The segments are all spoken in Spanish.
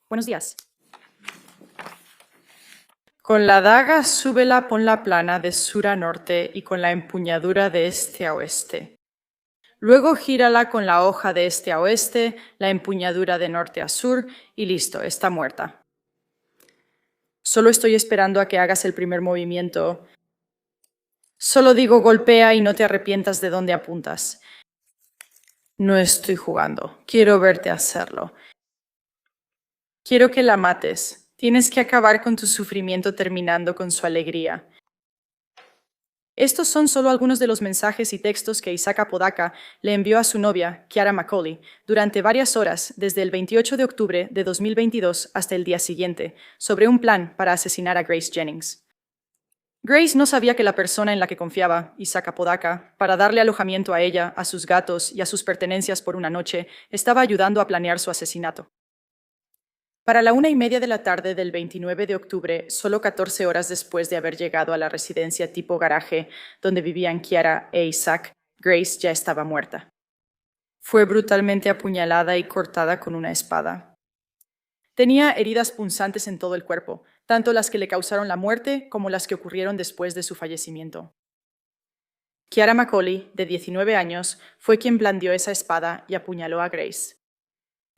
Buenos días. Con la daga súbela ponla plana de sur a norte y con la empuñadura de este a oeste. Luego gírala con la hoja de este a oeste, la empuñadura de norte a sur y listo, está muerta. Solo estoy esperando a que hagas el primer movimiento. Solo digo golpea y no te arrepientas de dónde apuntas. No estoy jugando, quiero verte hacerlo. Quiero que la mates. Tienes que acabar con tu sufrimiento terminando con su alegría. Estos son solo algunos de los mensajes y textos que Isaac Apodaca le envió a su novia, Kiara Macaulay, durante varias horas, desde el 28 de octubre de 2022 hasta el día siguiente, sobre un plan para asesinar a Grace Jennings. Grace no sabía que la persona en la que confiaba, Isaac Apodaca, para darle alojamiento a ella, a sus gatos y a sus pertenencias por una noche, estaba ayudando a planear su asesinato. Para la 1:30 de la tarde del 29 de octubre, solo 14 horas después de haber llegado a la residencia tipo garaje donde vivían Kiara e Isaac, Grace ya estaba muerta. Fue brutalmente apuñalada y cortada con una espada. Tenía heridas punzantes en todo el cuerpo, tanto las que le causaron la muerte como las que ocurrieron después de su fallecimiento. Kiara Macaulay, de 19 años, fue quien blandió esa espada y apuñaló a Grace.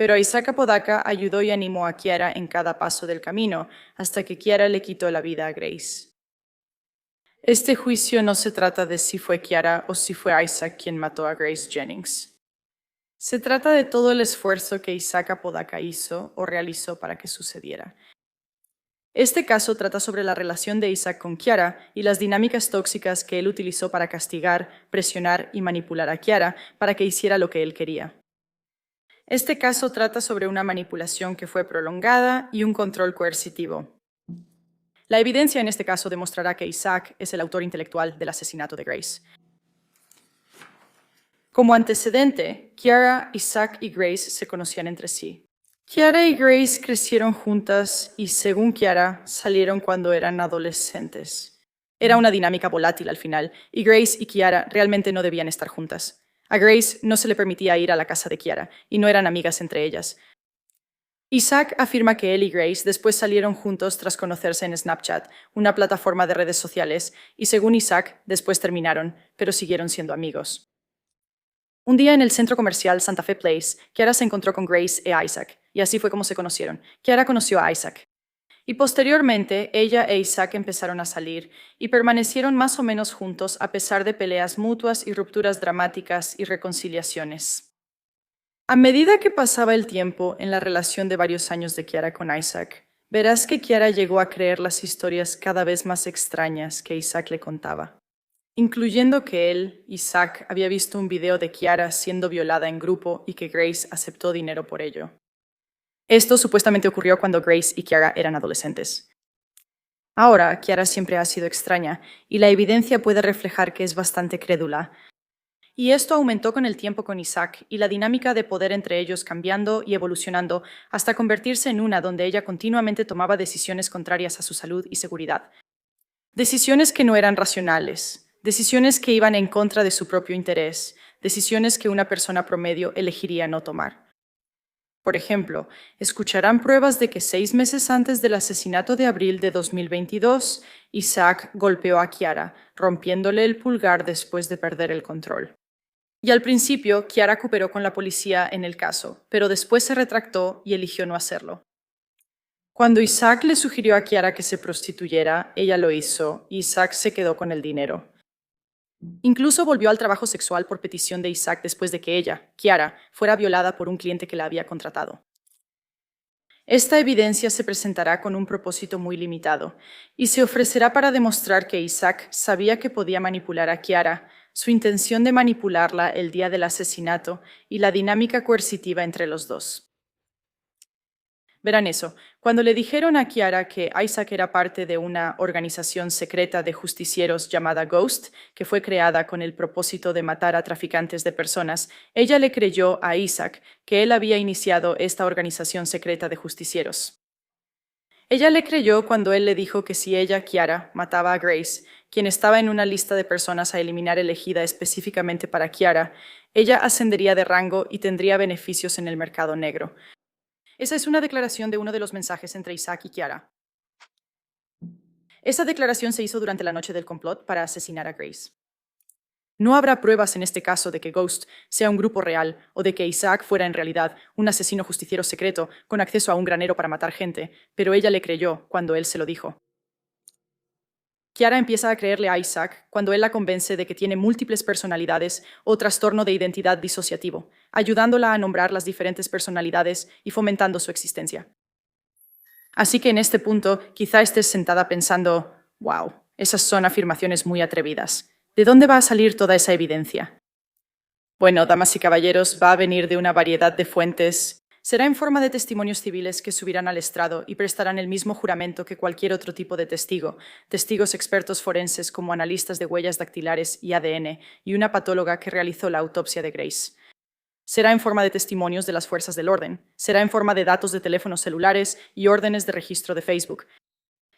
Pero Isaac Apodaca ayudó y animó a Kiara en cada paso del camino, hasta que Kiara le quitó la vida a Grace. Este juicio no se trata de si fue Kiara o si fue Isaac quien mató a Grace Jennings. Se trata de todo el esfuerzo que Isaac Apodaca hizo o realizó para que sucediera. Este caso trata sobre la relación de Isaac con Kiara y las dinámicas tóxicas que él utilizó para castigar, presionar y manipular a Kiara para que hiciera lo que él quería. Este caso trata sobre una manipulación que fue prolongada y un control coercitivo. La evidencia en este caso demostrará que Isaac es el autor intelectual del asesinato de Grace. Como antecedente, Kiara, Isaac y Grace se conocían entre sí. Kiara y Grace crecieron juntas y, según Kiara, salieron cuando eran adolescentes. Era una dinámica volátil al final, y Grace y Kiara realmente no debían estar juntas. A Grace no se le permitía ir a la casa de Kiara, y no eran amigas entre ellas. Isaac afirma que él y Grace después salieron juntos tras conocerse en Snapchat, una plataforma de redes sociales, y según Isaac, después terminaron, pero siguieron siendo amigos. Un día en el centro comercial Santa Fe Place, Kiara se encontró con Grace e Isaac, y así fue como se conocieron. Kiara conoció a Isaac. Y posteriormente, ella e Isaac empezaron a salir y permanecieron más o menos juntos a pesar de peleas mutuas y rupturas dramáticas y reconciliaciones. A medida que pasaba el tiempo en la relación de varios años de Kiara con Isaac, verás que Kiara llegó a creer las historias cada vez más extrañas que Isaac le contaba, incluyendo que él, Isaac, había visto un video de Kiara siendo violada en grupo y que Grace aceptó dinero por ello. Esto supuestamente ocurrió cuando Grace y Kiara eran adolescentes. Ahora, Kiara siempre ha sido extraña, y la evidencia puede reflejar que es bastante crédula. Y esto aumentó con el tiempo con Isaac, y la dinámica de poder entre ellos cambiando y evolucionando hasta convertirse en una donde ella continuamente tomaba decisiones contrarias a su salud y seguridad. Decisiones que no eran racionales, decisiones que iban en contra de su propio interés, decisiones que una persona promedio elegiría no tomar. Por ejemplo, escucharán pruebas de que 6 meses antes del asesinato de abril de 2022, Isaac golpeó a Kiara, rompiéndole el pulgar después de perder el control. Y al principio, Kiara cooperó con la policía en el caso, pero después se retractó y eligió no hacerlo. Cuando Isaac le sugirió a Kiara que se prostituyera, ella lo hizo, y Isaac se quedó con el dinero. Incluso volvió al trabajo sexual por petición de Isaac después de que ella, Kiara, fuera violada por un cliente que la había contratado. Esta evidencia se presentará con un propósito muy limitado y se ofrecerá para demostrar que Isaac sabía que podía manipular a Kiara, su intención de manipularla el día del asesinato y la dinámica coercitiva entre los dos. Verán eso, cuando le dijeron a Kiara que Isaac era parte de una organización secreta de justicieros llamada Ghost, que fue creada con el propósito de matar a traficantes de personas, ella le creyó a Isaac que él había iniciado esta organización secreta de justicieros. Ella le creyó cuando él le dijo que si ella, Kiara, mataba a Grace, quien estaba en una lista de personas a eliminar elegida específicamente para Kiara, ella ascendería de rango y tendría beneficios en el mercado negro. Esa es una declaración de uno de los mensajes entre Isaac y Kiara. Esa declaración se hizo durante la noche del complot para asesinar a Grace. No habrá pruebas en este caso de que Ghost sea un grupo real o de que Isaac fuera en realidad un asesino justiciero secreto con acceso a un granero para matar gente, pero ella le creyó cuando él se lo dijo. Kiara empieza a creerle a Isaac cuando él la convence de que tiene múltiples personalidades o trastorno de identidad disociativo, ayudándola a nombrar las diferentes personalidades y fomentando su existencia. Así que en este punto quizá estés sentada pensando, wow, esas son afirmaciones muy atrevidas. ¿De dónde va a salir toda esa evidencia? Bueno, damas y caballeros, va a venir de una variedad de fuentes. Será en forma de testimonios civiles que subirán al estrado y prestarán el mismo juramento que cualquier otro tipo de testigo, testigos expertos forenses como analistas de huellas dactilares y ADN, y una patóloga que realizó la autopsia de Grace. Será en forma de testimonios de las fuerzas del orden, será en forma de datos de teléfonos celulares y órdenes de registro de Facebook.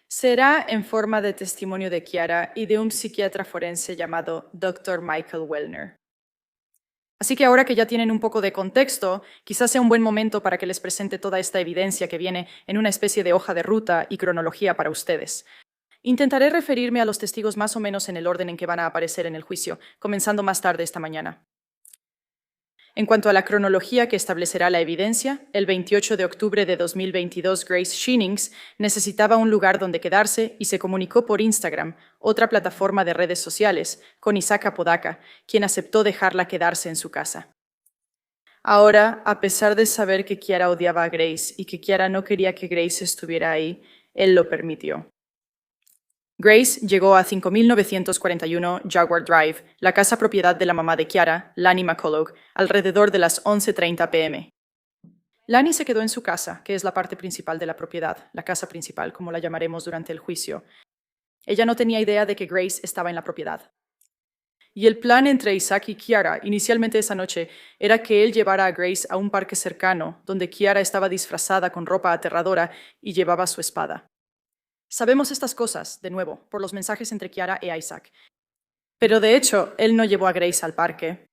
Será en forma de testimonio de Kiara y de un psiquiatra forense llamado Dr. Michael Wellner. Así que ahora que ya tienen un poco de contexto, quizás sea un buen momento para que les presente toda esta evidencia que viene en una especie de hoja de ruta y cronología para ustedes. Intentaré referirme a los testigos más o menos en el orden en que van a aparecer en el juicio, comenzando más tarde esta mañana. En cuanto a la cronología que establecerá la evidencia, el 28 de octubre de 2022 Grace Shinnings necesitaba un lugar donde quedarse y se comunicó por Instagram, otra plataforma de redes sociales, con Isaac Apodaca, quien aceptó dejarla quedarse en su casa. Ahora, a pesar de saber que Kiara odiaba a Grace y que Kiara no quería que Grace estuviera ahí, él lo permitió. Grace llegó a 5941 Jaguar Drive, la casa propiedad de la mamá de Kiara, Lani McCullough, alrededor de las 11:30 p.m. Lani se quedó en su casa, que es la parte principal de la propiedad, la casa principal, como la llamaremos durante el juicio. Ella no tenía idea de que Grace estaba en la propiedad. Y el plan entre Isaac y Kiara, inicialmente esa noche, era que él llevara a Grace a un parque cercano, donde Kiara estaba disfrazada con ropa aterradora y llevaba su espada. Sabemos estas cosas, de nuevo, por los mensajes entre Kiara e Isaac. Pero de hecho, él no llevó a Grace al parque.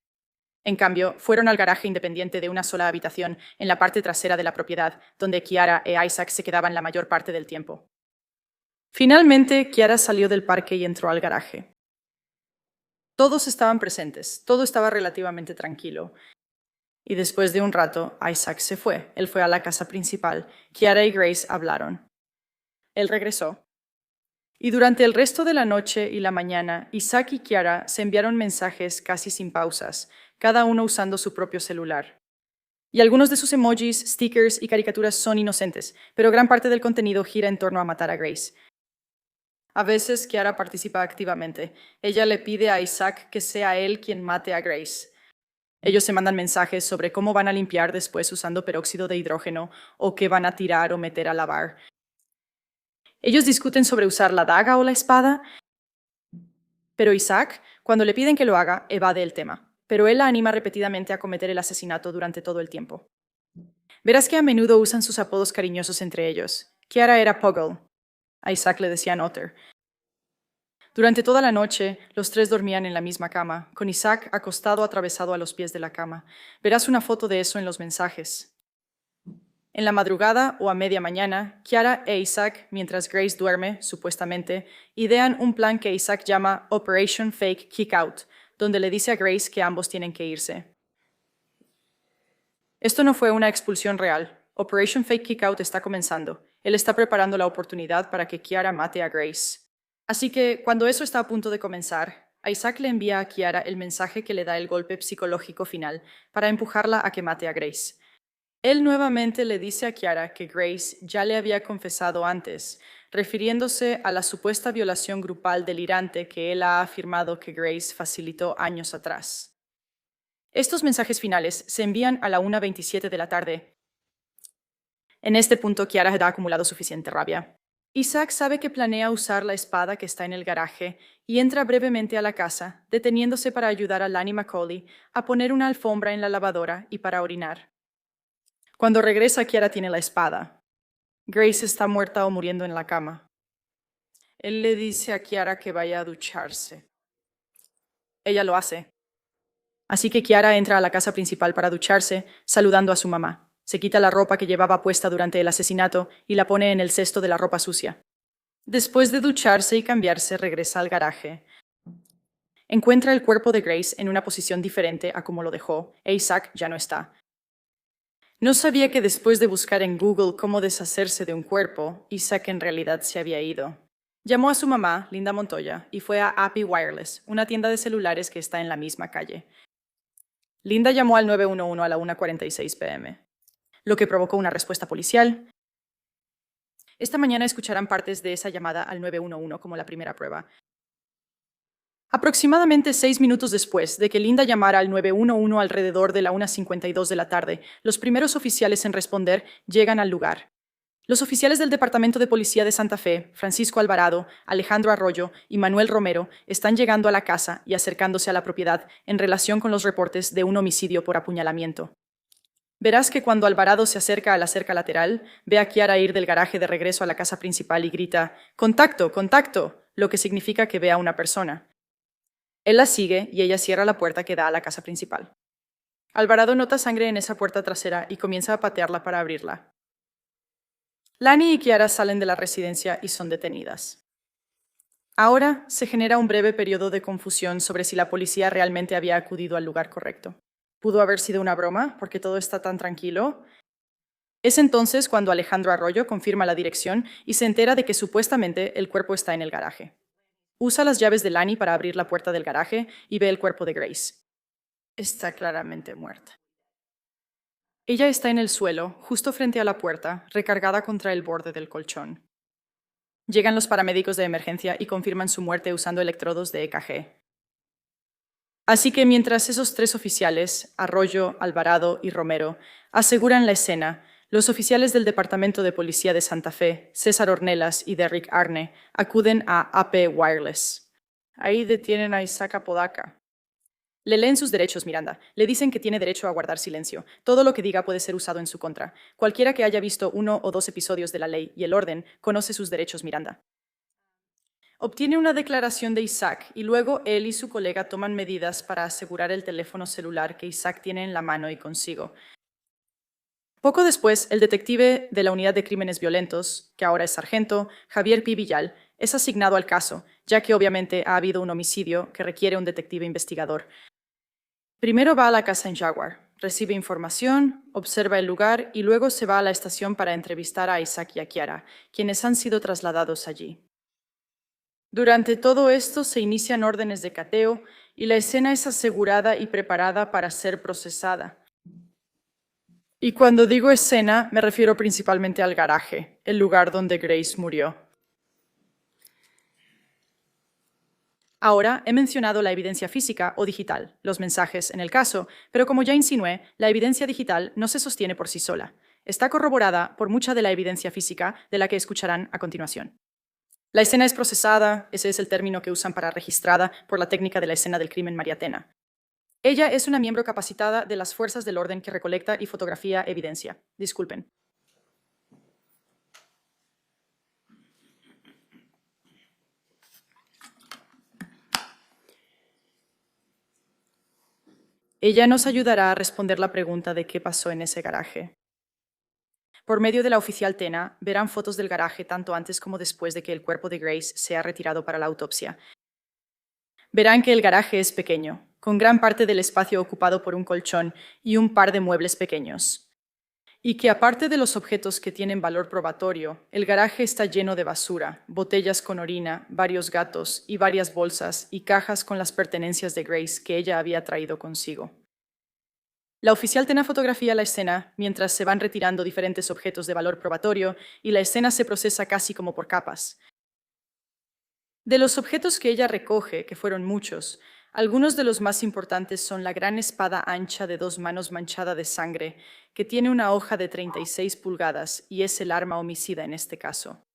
En cambio, fueron al garaje independiente de una sola habitación en la parte trasera de la propiedad, donde Kiara e Isaac se quedaban la mayor parte del tiempo. Finalmente, Kiara salió del parque y entró al garaje. Todos estaban presentes, todo estaba relativamente tranquilo. Y después de un rato, Isaac se fue. Él fue a la casa principal. Kiara y Grace hablaron. Él regresó. Y durante el resto de la noche y la mañana, Isaac y Kiara se enviaron mensajes casi sin pausas, cada uno usando su propio celular. Y algunos de sus emojis, stickers y caricaturas son inocentes, pero gran parte del contenido gira en torno a matar a Grace. A veces Kiara participa activamente. Ella le pide a Isaac que sea él quien mate a Grace. Ellos se mandan mensajes sobre cómo van a limpiar después usando peróxido de hidrógeno o qué van a tirar o meter a lavar. Ellos discuten sobre usar la daga o la espada, pero Isaac, cuando le piden que lo haga, evade el tema, pero él la anima repetidamente a cometer el asesinato durante todo el tiempo. Verás que a menudo usan sus apodos cariñosos entre ellos. Kiara era Puggle. A Isaac le decían Otter. Durante toda la noche, los tres dormían en la misma cama, con Isaac acostado atravesado a los pies de la cama. Verás una foto de eso en los mensajes. En la madrugada o a media mañana, Kiara e Isaac, mientras Grace duerme, supuestamente, idean un plan que Isaac llama Operation Fake Kick Out, donde le dice a Grace que ambos tienen que irse. Esto no fue una expulsión real. Operation Fake Kick Out está comenzando. Él está preparando la oportunidad para que Kiara mate a Grace. Así que, cuando eso está a punto de comenzar, Isaac le envía a Kiara el mensaje que le da el golpe psicológico final para empujarla a que mate a Grace. Él nuevamente le dice a Kiara que Grace ya le había confesado antes, refiriéndose a la supuesta violación grupal delirante que él ha afirmado que Grace facilitó años atrás. Estos mensajes finales se envían a la 1:27 de la tarde. En este punto, Kiara ha acumulado suficiente rabia. Isaac sabe que planea usar la espada que está en el garaje y entra brevemente a la casa, deteniéndose para ayudar a Lani McCauley a poner una alfombra en la lavadora y para orinar. Cuando regresa, Kiara tiene la espada. Grace está muerta o muriendo en la cama. Él le dice a Kiara que vaya a ducharse. Ella lo hace. Así que Kiara entra a la casa principal para ducharse, saludando a su mamá. Se quita la ropa que llevaba puesta durante el asesinato y la pone en el cesto de la ropa sucia. Después de ducharse y cambiarse, regresa al garaje. Encuentra el cuerpo de Grace en una posición diferente a como lo dejó, e Isaac ya no está. No sabía que después de buscar en Google cómo deshacerse de un cuerpo, Isaac en realidad se había ido. Llamó a su mamá, Linda Montoya, y fue a Appy Wireless, una tienda de celulares que está en la misma calle. Linda llamó al 911 a la 1:46 p.m., lo que provocó una respuesta policial. Esta mañana escucharán partes de esa llamada al 911 como la primera prueba. Aproximadamente 6 minutos después de que Linda llamara al 911 alrededor de la 1:52 de la tarde, los primeros oficiales en responder llegan al lugar. Los oficiales del Departamento de Policía de Santa Fe, Francisco Alvarado, Alejandro Arroyo y Manuel Romero, están llegando a la casa y acercándose a la propiedad en relación con los reportes de un homicidio por apuñalamiento. Verás que cuando Alvarado se acerca a la cerca lateral, ve a Kiara ir del garaje de regreso a la casa principal y grita «¡Contacto! ¡Contacto!», lo que significa que ve a una persona. Él la sigue y ella cierra la puerta que da a la casa principal. Alvarado nota sangre en esa puerta trasera y comienza a patearla para abrirla. Lani y Kiara salen de la residencia y son detenidas. Ahora se genera un breve periodo de confusión sobre si la policía realmente había acudido al lugar correcto. ¿Pudo haber sido una broma porque todo está tan tranquilo? Es entonces cuando Alejandro Arroyo confirma la dirección y se entera de que supuestamente el cuerpo está en el garaje. Usa las llaves de Lani para abrir la puerta del garaje y ve el cuerpo de Grace. Está claramente muerta. Ella está en el suelo, justo frente a la puerta, recargada contra el borde del colchón. Llegan los paramédicos de emergencia y confirman su muerte usando electrodos de EKG. Así que mientras esos 3 oficiales, Arroyo, Alvarado y Romero, aseguran la escena, los oficiales del Departamento de Policía de Santa Fe, César Ornelas y Derrick Arne, acuden a AP Wireless. Ahí detienen a Isaac Apodaca. Le leen sus derechos, Miranda. Le dicen que tiene derecho a guardar silencio. Todo lo que diga puede ser usado en su contra. Cualquiera que haya visto 1 o 2 episodios de La Ley y el Orden conoce sus derechos, Miranda. Obtiene una declaración de Isaac y luego él y su colega toman medidas para asegurar el teléfono celular que Isaac tiene en la mano y consigo. Poco después, el detective de la Unidad de Crímenes Violentos, que ahora es sargento, Javier P. Villal, es asignado al caso, ya que obviamente ha habido un homicidio que requiere un detective investigador. Primero va a la casa en Jaguar, recibe información, observa el lugar y luego se va a la estación para entrevistar a Isaac y a Kiara, quienes han sido trasladados allí. Durante todo esto se inician órdenes de cateo y la escena es asegurada y preparada para ser procesada. Y cuando digo escena, me refiero principalmente al garaje, el lugar donde Grace murió. Ahora he mencionado la evidencia física o digital, los mensajes en el caso, pero como ya insinué, la evidencia digital no se sostiene por sí sola. Está corroborada por mucha de la evidencia física de la que escucharán a continuación. La escena es procesada, ese es el término que usan para registrada por la técnica de la escena del crimen mariatena. Ella es una miembro capacitada de las fuerzas del orden que recolecta y fotografía evidencia. Disculpen. Ella nos ayudará a responder la pregunta de qué pasó en ese garaje. Por medio de la oficial Tena, verán fotos del garaje tanto antes como después de que el cuerpo de Grace sea retirado para la autopsia. Verán que el garaje es pequeño, con gran parte del espacio ocupado por un colchón y un par de muebles pequeños. Y que aparte de los objetos que tienen valor probatorio, el garaje está lleno de basura, botellas con orina, varios gatos y varias bolsas y cajas con las pertenencias de Grace que ella había traído consigo. La oficial Tena fotografía la escena mientras se van retirando diferentes objetos de valor probatorio y la escena se procesa casi como por capas. De los objetos que ella recoge, que fueron muchos, algunos de los más importantes son la gran espada ancha de 2 manos manchada de sangre, que tiene una hoja de 36 pulgadas y es el arma homicida en este caso.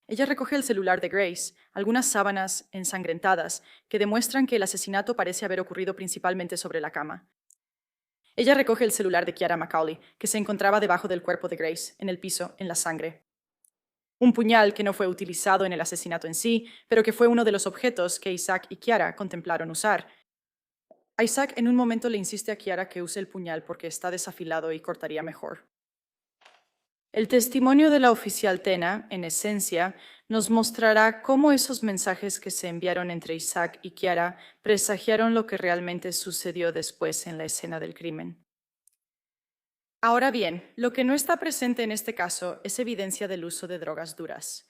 Ella recoge el celular de Grace, algunas sábanas ensangrentadas que demuestran que el asesinato parece haber ocurrido principalmente sobre la cama. Ella recoge el celular de Kiara Macaulay, que se encontraba debajo del cuerpo de Grace, en el piso, en la sangre. Un puñal que no fue utilizado en el asesinato en sí, pero que fue uno de los objetos que Isaac y Kiara contemplaron usar. Isaac en un momento le insiste a Kiara que use el puñal porque está desafilado y cortaría mejor. El testimonio de la oficial Tena, en esencia, nos mostrará cómo esos mensajes que se enviaron entre Isaac y Kiara presagiaron lo que realmente sucedió después en la escena del crimen. Ahora bien, lo que no está presente en este caso es evidencia del uso de drogas duras.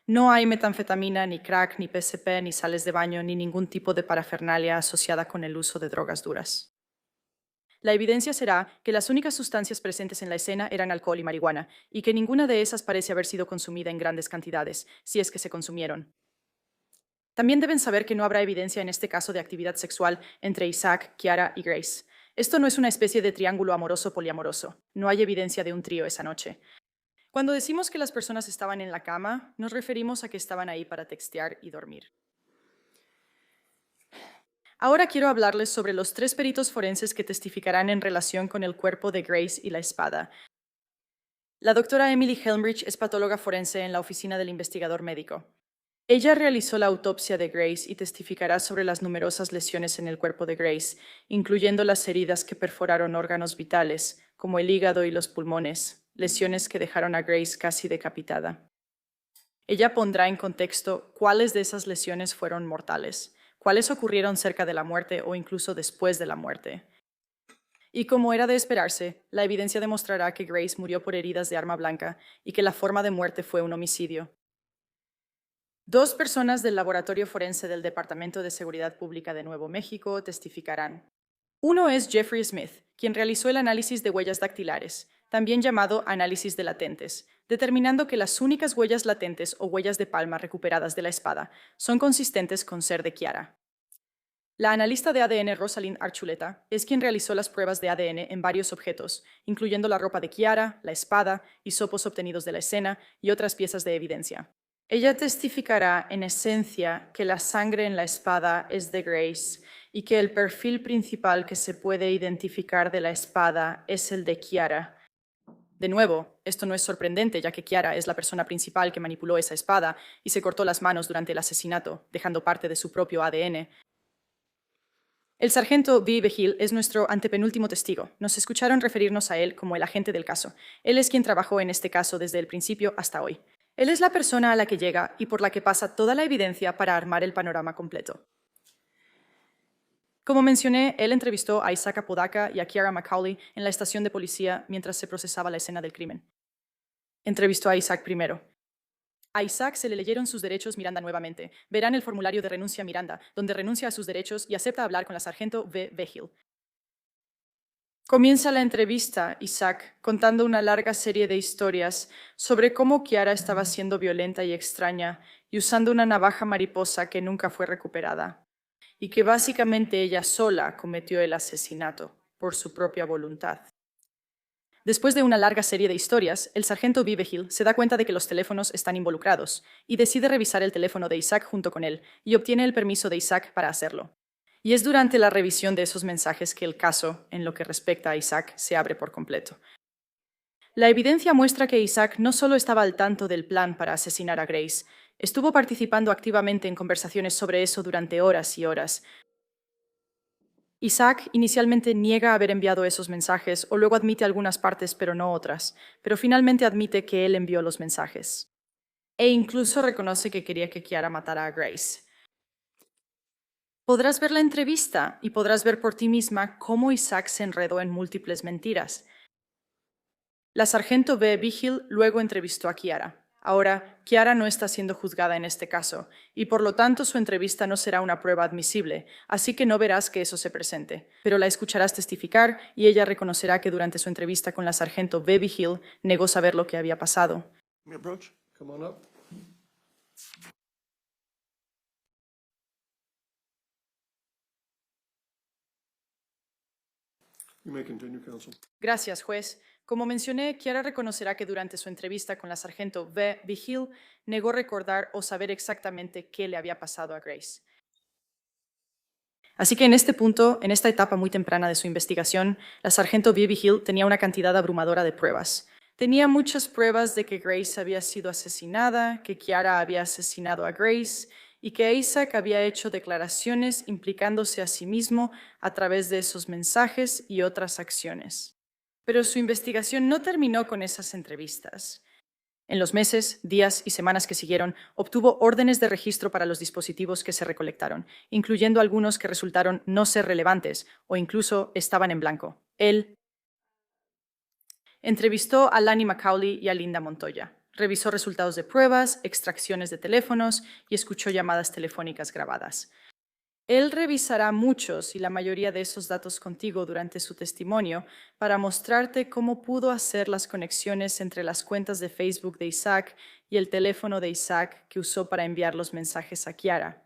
No hay metanfetamina, ni crack, ni PCP, ni sales de baño, ni ningún tipo de parafernalia asociada con el uso de drogas duras. La evidencia será que las únicas sustancias presentes en la escena eran alcohol y marihuana, y que ninguna de esas parece haber sido consumida en grandes cantidades, si es que se consumieron. También deben saber que no habrá evidencia en este caso de actividad sexual entre Isaac, Kiara y Grace. Esto no es una especie de triángulo amoroso poliamoroso. No hay evidencia de un trío esa noche. Cuando decimos que las personas estaban en la cama, nos referimos a que estaban ahí para textear y dormir. Ahora quiero hablarles sobre los 3 peritos forenses que testificarán en relación con el cuerpo de Grace y la espada. La doctora Emily Helmrich es patóloga forense en la oficina del investigador médico. Ella realizó la autopsia de Grace y testificará sobre las numerosas lesiones en el cuerpo de Grace, incluyendo las heridas que perforaron órganos vitales, como el hígado y los pulmones, lesiones que dejaron a Grace casi decapitada. Ella pondrá en contexto cuáles de esas lesiones fueron mortales, cuáles ocurrieron cerca de la muerte o incluso después de la muerte. Y como era de esperarse, la evidencia demostrará que Grace murió por heridas de arma blanca y que la forma de muerte fue un homicidio. 2 personas del Laboratorio Forense del Departamento de Seguridad Pública de Nuevo México testificarán. Uno es Jeffrey Smith, quien realizó el análisis de huellas dactilares, también llamado análisis de latentes, determinando que las únicas huellas latentes o huellas de palma recuperadas de la espada son consistentes con ser de Kiara. La analista de ADN Rosalind Archuleta es quien realizó las pruebas de ADN en varios objetos, incluyendo la ropa de Kiara, la espada, hisopos obtenidos de la escena y otras piezas de evidencia. Ella testificará en esencia que la sangre en la espada es de Grace y que el perfil principal que se puede identificar de la espada es el de Kiara. De nuevo, esto no es sorprendente, ya que Kiara es la persona principal que manipuló esa espada y se cortó las manos durante el asesinato, dejando parte de su propio ADN. El sargento V. Vigil es nuestro antepenúltimo testigo. Nos escucharon referirnos a él como el agente del caso. Él es quien trabajó en este caso desde el principio hasta hoy. Él es la persona a la que llega y por la que pasa toda la evidencia para armar el panorama completo. Como mencioné, él entrevistó a Isaac Apodaca y a Kiara McCauley en la estación de policía mientras se procesaba la escena del crimen. Entrevistó a Isaac primero. A Isaac se le leyeron sus derechos Miranda nuevamente. Verán el formulario de renuncia Miranda, donde renuncia a sus derechos y acepta hablar con la sargento V. Vigil. Comienza la entrevista, Isaac, contando una larga serie de historias sobre cómo Kiara estaba siendo violenta y extraña y usando una navaja mariposa que nunca fue recuperada, y que básicamente ella sola cometió el asesinato por su propia voluntad. Después de una larga serie de historias, el sargento V. Vigil se da cuenta de que los teléfonos están involucrados y decide revisar el teléfono de Isaac junto con él y obtiene el permiso de Isaac para hacerlo. Y es durante la revisión de esos mensajes que el caso, en lo que respecta a Isaac, se abre por completo. La evidencia muestra que Isaac no solo estaba al tanto del plan para asesinar a Grace, estuvo participando activamente en conversaciones sobre eso durante horas y horas. Isaac inicialmente niega haber enviado esos mensajes o luego admite algunas partes pero no otras, pero finalmente admite que él envió los mensajes. E incluso reconoce que quería que Kiara matara a Grace. Podrás ver la entrevista y podrás ver por ti misma cómo Isaac se enredó en múltiples mentiras. La sargento V. Vigil luego entrevistó a Kiara. Ahora, Kiara no está siendo juzgada en este caso, y por lo tanto su entrevista no será una prueba admisible, así que no verás que eso se presente, pero la escucharás testificar y ella reconocerá que durante su entrevista con la sargento V. Vigil negó saber lo que había pasado. Gracias, juez. Como mencioné, Kiara reconocerá que durante su entrevista con la sargento V. Vigil negó recordar o saber exactamente qué le había pasado a Grace. Así que en este punto, en esta etapa muy temprana de su investigación, la sargento V. Vigil tenía una cantidad abrumadora de pruebas. Tenía muchas pruebas de que Grace había sido asesinada, que Kiara había asesinado a Grace y que Isaac había hecho declaraciones implicándose a sí mismo a través de esos mensajes y otras acciones. Pero su investigación no terminó con esas entrevistas. En los meses, días y semanas que siguieron, obtuvo órdenes de registro para los dispositivos que se recolectaron, incluyendo algunos que resultaron no ser relevantes o incluso estaban en blanco. Él entrevistó a Lanny Macaulay y a Linda Montoya, revisó resultados de pruebas, extracciones de teléfonos y escuchó llamadas telefónicas grabadas. Él revisará muchos y la mayoría de esos datos contigo durante su testimonio para mostrarte cómo pudo hacer las conexiones entre las cuentas de Facebook de Isaac y el teléfono de Isaac que usó para enviar los mensajes a Kiara.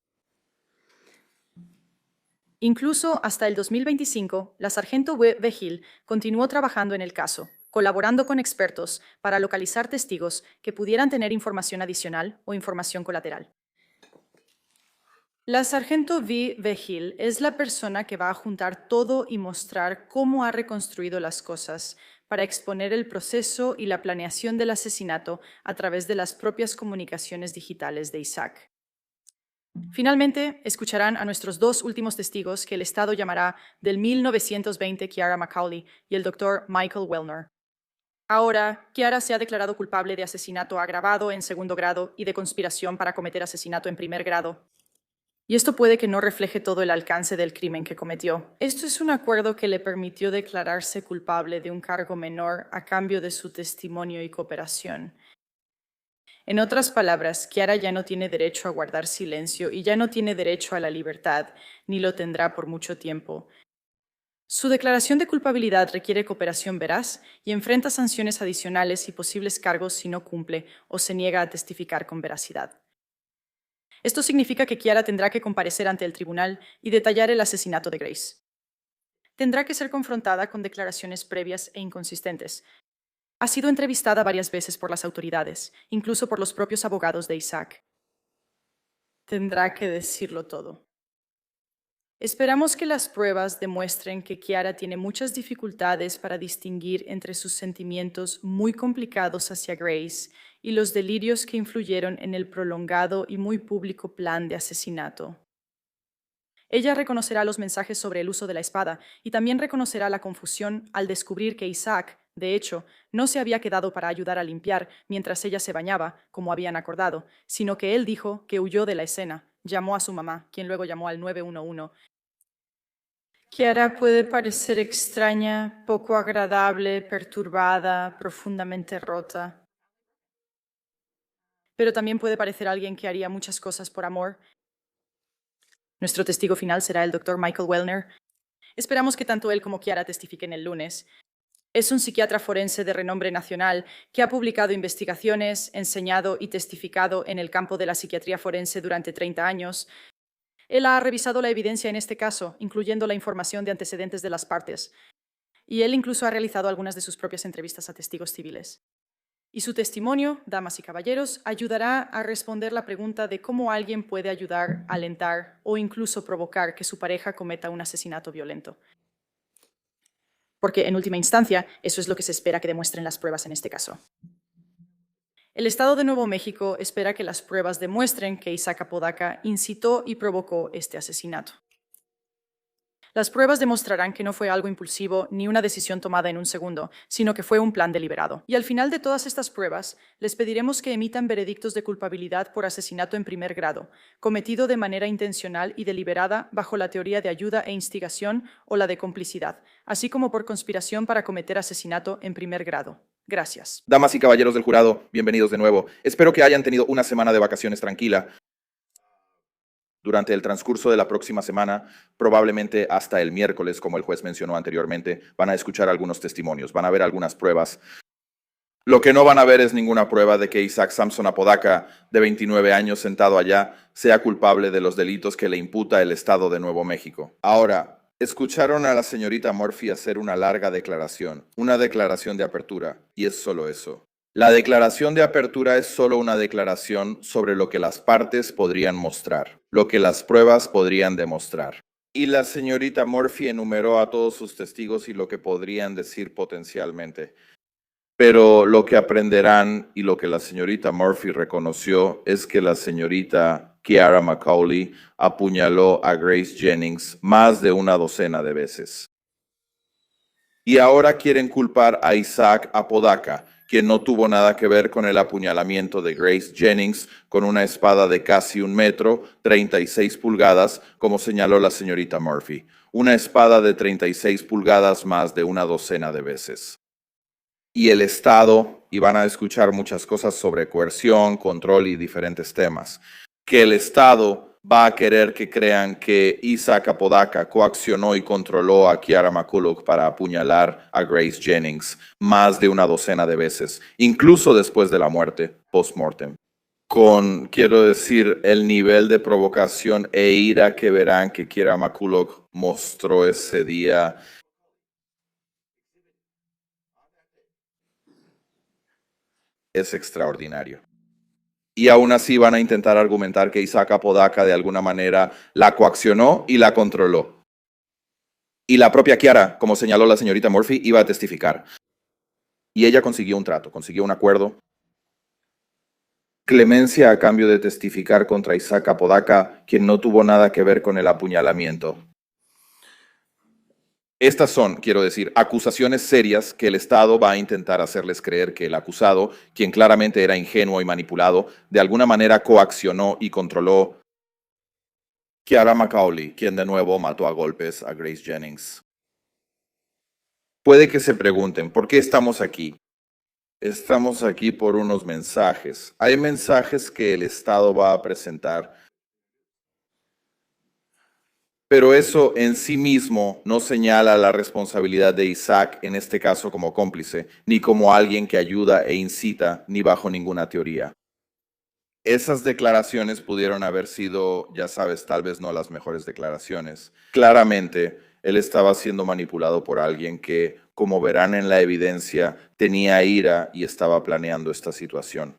Incluso hasta el 2025, la sargento Vigil continuó trabajando en el caso, colaborando con expertos para localizar testigos que pudieran tener información adicional o información colateral. La sargento Vigil es la persona que va a juntar todo y mostrar cómo ha reconstruido las cosas para exponer el proceso y la planeación del asesinato a través de las propias comunicaciones digitales de Isaac. Finalmente, escucharán a nuestros dos últimos testigos que el Estado llamará del 1920 Kiara Macaulay y el Dr. Michael Wellner. Ahora, Kiara se ha declarado culpable de asesinato agravado en segundo grado y de conspiración para cometer asesinato en primer grado. Y esto puede que no refleje todo el alcance del crimen que cometió. Esto es un acuerdo que le permitió declararse culpable de un cargo menor a cambio de su testimonio y cooperación. En otras palabras, Kiara ya no tiene derecho a guardar silencio y ya no tiene derecho a la libertad, ni lo tendrá por mucho tiempo. Su declaración de culpabilidad requiere cooperación veraz y enfrenta sanciones adicionales y posibles cargos si no cumple o se niega a testificar con veracidad. Esto significa que Kiara tendrá que comparecer ante el tribunal y detallar el asesinato de Grace. Tendrá que ser confrontada con declaraciones previas e inconsistentes. Ha sido entrevistada varias veces por las autoridades, incluso por los propios abogados de Isaac. Tendrá que decirlo todo. Esperamos que las pruebas demuestren que Kiara tiene muchas dificultades para distinguir entre sus sentimientos muy complicados hacia Grace y los delirios que influyeron en el prolongado y muy público plan de asesinato. Ella reconocerá los mensajes sobre el uso de la espada y también reconocerá la confusión al descubrir que Isaac, de hecho, no se había quedado para ayudar a limpiar mientras ella se bañaba, como habían acordado, sino que él dijo que huyó de la escena, llamó a su mamá, quien luego llamó al 911. Kiara puede parecer extraña, poco agradable, perturbada, profundamente rota. Pero también puede parecer alguien que haría muchas cosas por amor. Nuestro testigo final será el Dr. Michael Wellner. Esperamos que tanto él como Kiara testifiquen el lunes. Es un psiquiatra forense de renombre nacional que ha publicado investigaciones, enseñado y testificado en el campo de la psiquiatría forense durante 30 años. Él ha revisado la evidencia en este caso, incluyendo la información de antecedentes de las partes. Y él incluso ha realizado algunas de sus propias entrevistas a testigos civiles. Y su testimonio, damas y caballeros, ayudará a responder la pregunta de cómo alguien puede ayudar, alentar o incluso provocar que su pareja cometa un asesinato violento. Porque, en última instancia, eso es lo que se espera que demuestren las pruebas en este caso. El Estado de Nuevo México espera que las pruebas demuestren que Isaac Apodaca incitó y provocó este asesinato. Las pruebas demostrarán que no fue algo impulsivo ni una decisión tomada en un segundo, sino que fue un plan deliberado. Y al final de todas estas pruebas, les pediremos que emitan veredictos de culpabilidad por asesinato en primer grado, cometido de manera intencional y deliberada bajo la teoría de ayuda e instigación o la de complicidad, así como por conspiración para cometer asesinato en primer grado. Gracias. Damas y caballeros del jurado, bienvenidos de nuevo. Espero que hayan tenido una semana de vacaciones tranquila. Durante el transcurso de la próxima semana, probablemente hasta el miércoles, como el juez mencionó anteriormente, van a escuchar algunos testimonios, van a ver algunas pruebas. Lo que no van a ver es ninguna prueba de que Isaac Samson Apodaca, de 29 años sentado allá, sea culpable de los delitos que le imputa el Estado de Nuevo México. Ahora, escucharon a la señorita Murphy hacer una larga declaración, una declaración de apertura, y es solo eso. La declaración de apertura es solo una declaración sobre lo que las partes podrían mostrar, lo que las pruebas podrían demostrar. Y la señorita Murphy enumeró a todos sus testigos y lo que podrían decir potencialmente. Pero lo que aprenderán y lo que la señorita Murphy reconoció es que la señorita Kiara Macaulay apuñaló a Grace Jennings más de una docena de veces. Y ahora quieren culpar a Isaac Apodaca, quien no tuvo nada que ver con el apuñalamiento de Grace Jennings con una espada de casi 1 metro, 36 pulgadas, como señaló la señorita Murphy. Una espada de 36 pulgadas más de una docena de veces. Y el Estado, y van a escuchar muchas cosas sobre coerción, control y diferentes temas, que el Estado va a querer que crean que Isaac Apodaca coaccionó y controló a Kiara McCulloch para apuñalar a Grace Jennings más de una docena de veces, incluso después de la muerte, post-mortem. Quiero decir, el nivel de provocación e ira que verán que Kiara McCulloch mostró ese día es extraordinario. Y aún así van a intentar argumentar que Isaac Apodaca de alguna manera la coaccionó y la controló. Y la propia Kiara, como señaló la señorita Murphy, iba a testificar. Y ella consiguió un trato, consiguió un acuerdo. Clemencia a cambio de testificar contra Isaac Apodaca, quien no tuvo nada que ver con el apuñalamiento. Estas son, quiero decir, acusaciones serias que el Estado va a intentar hacerles creer que el acusado, quien claramente era ingenuo y manipulado, de alguna manera coaccionó y controló Kiara McCauley, quien de nuevo mató a golpes a Grace Jennings. Puede que se pregunten, ¿por qué estamos aquí? Estamos aquí por unos mensajes. Hay mensajes que el Estado va a presentar, pero eso en sí mismo no señala la responsabilidad de Isaac, en este caso como cómplice, ni como alguien que ayuda e incita, ni bajo ninguna teoría. Esas declaraciones pudieron haber sido, ya sabes, tal vez no las mejores declaraciones. Claramente, él estaba siendo manipulado por alguien que, como verán en la evidencia, tenía ira y estaba planeando esta situación.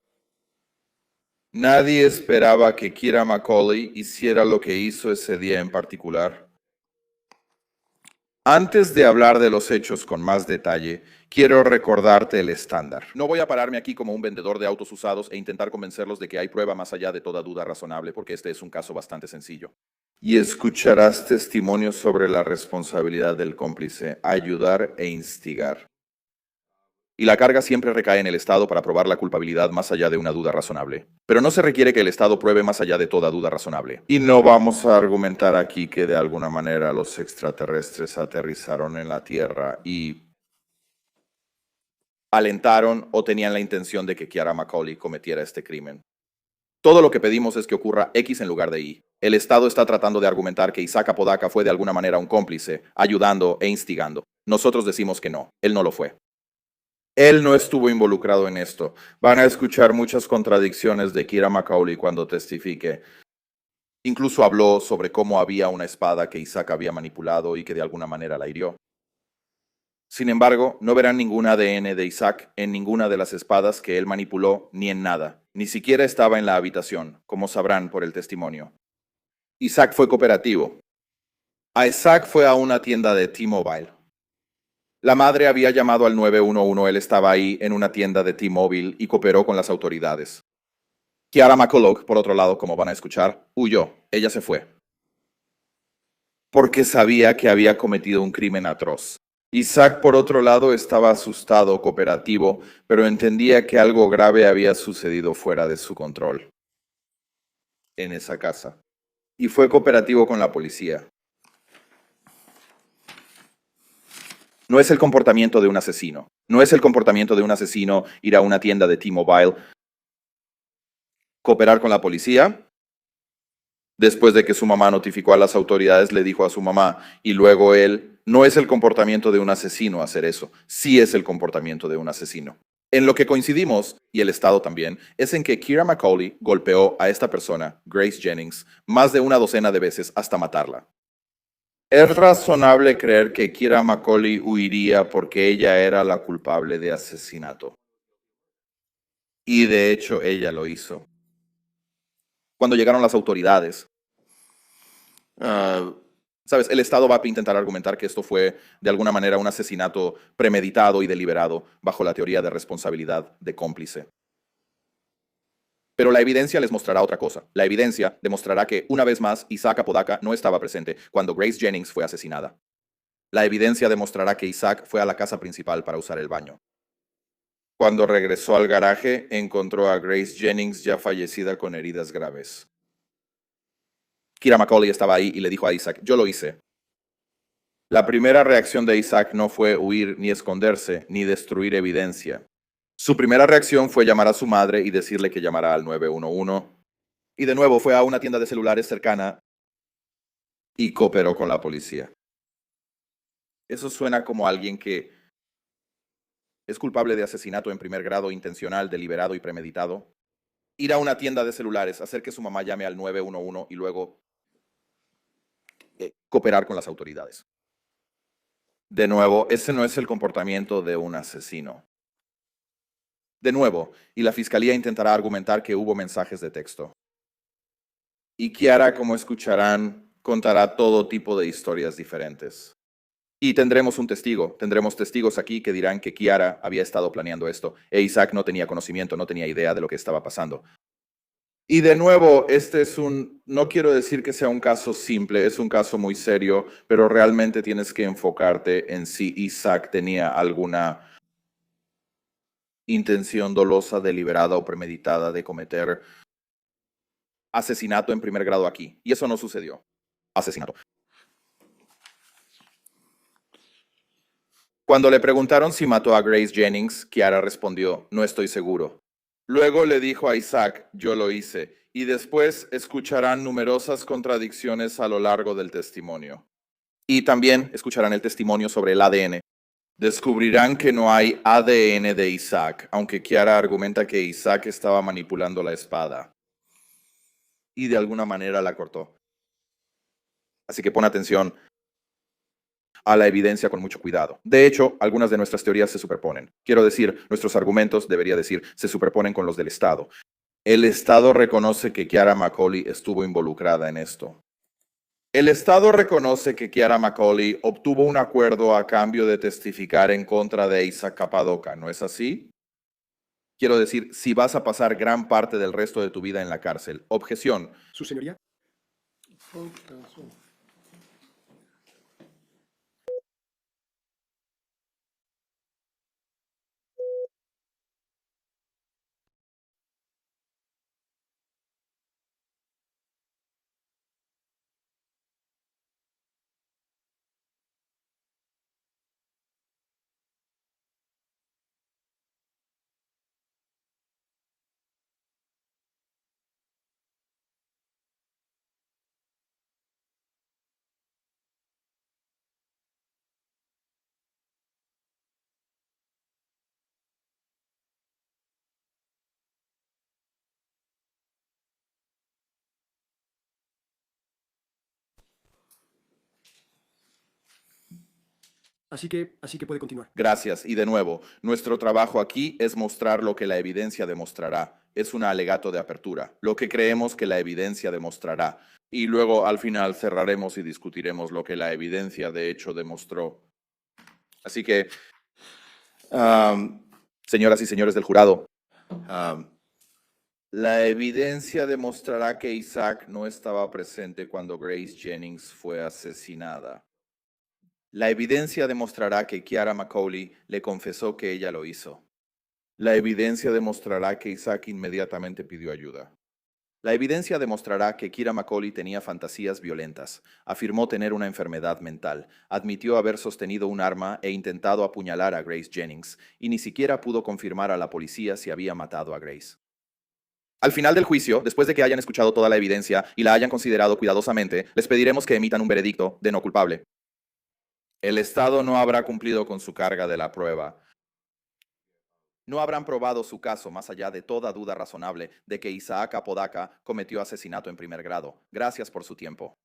Nadie esperaba que Kiara McCauley hiciera lo que hizo ese día en particular. Antes de hablar de los hechos con más detalle, quiero recordarte el estándar. No voy a pararme aquí como un vendedor de autos usados e intentar convencerlos de que hay prueba más allá de toda duda razonable, porque este es un caso bastante sencillo. Y escucharás testimonios sobre la responsabilidad del cómplice, ayudar e instigar. Y la carga siempre recae en el Estado para probar la culpabilidad más allá de una duda razonable. Pero no se requiere que el Estado pruebe más allá de toda duda razonable. Y no vamos a argumentar aquí que de alguna manera los extraterrestres aterrizaron en la Tierra y alentaron o tenían la intención de que Kiara McCauley cometiera este crimen. Todo lo que pedimos es que ocurra X en lugar de Y. El Estado está tratando de argumentar que Isaac Apodaca fue de alguna manera un cómplice, ayudando e instigando. Nosotros decimos que no, él no lo fue. Él no estuvo involucrado en esto. Van a escuchar muchas contradicciones de Kiara McCauley cuando testifique. Incluso habló sobre cómo había una espada que Isaac había manipulado y que de alguna manera la hirió. Sin embargo, no verán ningún ADN de Isaac en ninguna de las espadas que él manipuló ni en nada. Ni siquiera estaba en la habitación, como sabrán por el testimonio. Isaac fue cooperativo. Isaac fue a una tienda de T-Mobile. La madre había llamado al 911, él estaba ahí en una tienda de T-Mobile y cooperó con las autoridades. Kiara McCulloch, por otro lado, como van a escuchar, huyó. Ella se fue. Porque sabía que había cometido un crimen atroz. Isaac, por otro lado, estaba asustado, cooperativo, pero entendía que algo grave había sucedido fuera de su control. En esa casa. Y fue cooperativo con la policía. No es el comportamiento de un asesino. No es el comportamiento de un asesino ir a una tienda de T-Mobile, cooperar con la policía. Después de que su mamá notificó a las autoridades, le dijo a su mamá, y luego él, no es el comportamiento de un asesino hacer eso. Sí es el comportamiento de un asesino. En lo que coincidimos, y el Estado también, es en que Kiara McCauley golpeó a esta persona, Grace Jennings, más de una docena de veces hasta matarla. Es razonable creer que Kiara McCauley huiría porque ella era la culpable de asesinato. Y de hecho ella lo hizo. Cuando llegaron las autoridades, ¿sabes? El Estado va a intentar argumentar que esto fue de alguna manera un asesinato premeditado y deliberado bajo la teoría de responsabilidad de cómplice. Pero la evidencia les mostrará otra cosa. La evidencia demostrará que, una vez más, Isaac Apodaca no estaba presente cuando Grace Jennings fue asesinada. La evidencia demostrará que Isaac fue a la casa principal para usar el baño. Cuando regresó al garaje, encontró a Grace Jennings ya fallecida con heridas graves. Kira McCauley estaba ahí y le dijo a Isaac, yo lo hice. La primera reacción de Isaac no fue huir ni esconderse, ni destruir evidencia. Su primera reacción fue llamar a su madre y decirle que llamara al 911. Y de nuevo fue a una tienda de celulares cercana y cooperó con la policía. Eso suena como alguien que es culpable de asesinato en primer grado intencional, deliberado y premeditado. Ir a una tienda de celulares, hacer que su mamá llame al 911 y luego cooperar con las autoridades. De nuevo, ese no es el comportamiento de un asesino. De nuevo, y la fiscalía intentará argumentar que hubo mensajes de texto. Y Kiara, como escucharán, contará todo tipo de historias diferentes. Y tendremos un testigo, tendremos testigos aquí que dirán que Kiara había estado planeando esto, e Isaac no tenía conocimiento, no tenía idea de lo que estaba pasando. Y de nuevo, no quiero decir que sea un caso simple, es un caso muy serio, pero realmente tienes que enfocarte en si Isaac tenía alguna intención dolosa, deliberada o premeditada de cometer asesinato en primer grado aquí. Y eso no sucedió. Asesinato. Cuando le preguntaron si mató a Grace Jennings, Kiara respondió, no estoy seguro. Luego le dijo a Isaac, yo lo hice, y después escucharán numerosas contradicciones a lo largo del testimonio. Y también escucharán el testimonio sobre el ADN. Descubrirán que no hay ADN de Isaac, aunque Kiara argumenta que Isaac estaba manipulando la espada. Y de alguna manera la cortó. Así que pon atención a la evidencia con mucho cuidado. De hecho, algunas de nuestras teorías se superponen. Quiero decir, nuestros argumentos, debería decir, se superponen con los del Estado. El Estado reconoce que Kiara McCauley estuvo involucrada en esto. El Estado reconoce que Kiara McCauley obtuvo un acuerdo a cambio de testificar en contra de Isaac Capadoca, ¿no es así? Quiero decir, si vas a pasar gran parte del resto de tu vida en la cárcel. Objeción. Su señoría. Así que puede continuar. Gracias. Y de nuevo, nuestro trabajo aquí es mostrar lo que la evidencia demostrará. Es un alegato de apertura, lo que creemos que la evidencia demostrará. Y luego al final cerraremos y discutiremos lo que la evidencia de hecho demostró. Así que, señoras y señores del jurado, la evidencia demostrará que Isaac no estaba presente cuando Grace Jennings fue asesinada. La evidencia demostrará que Kiara McCauley le confesó que ella lo hizo. La evidencia demostrará que Isaac inmediatamente pidió ayuda. La evidencia demostrará que Kiara McCauley tenía fantasías violentas, afirmó tener una enfermedad mental, admitió haber sostenido un arma e intentado apuñalar a Grace Jennings, y ni siquiera pudo confirmar a la policía si había matado a Grace. Al final del juicio, después de que hayan escuchado toda la evidencia y la hayan considerado cuidadosamente, les pediremos que emitan un veredicto de no culpable. El Estado no habrá cumplido con su carga de la prueba. No habrán probado su caso más allá de toda duda razonable de que Isaac Apodaca cometió asesinato en primer grado. Gracias por su tiempo.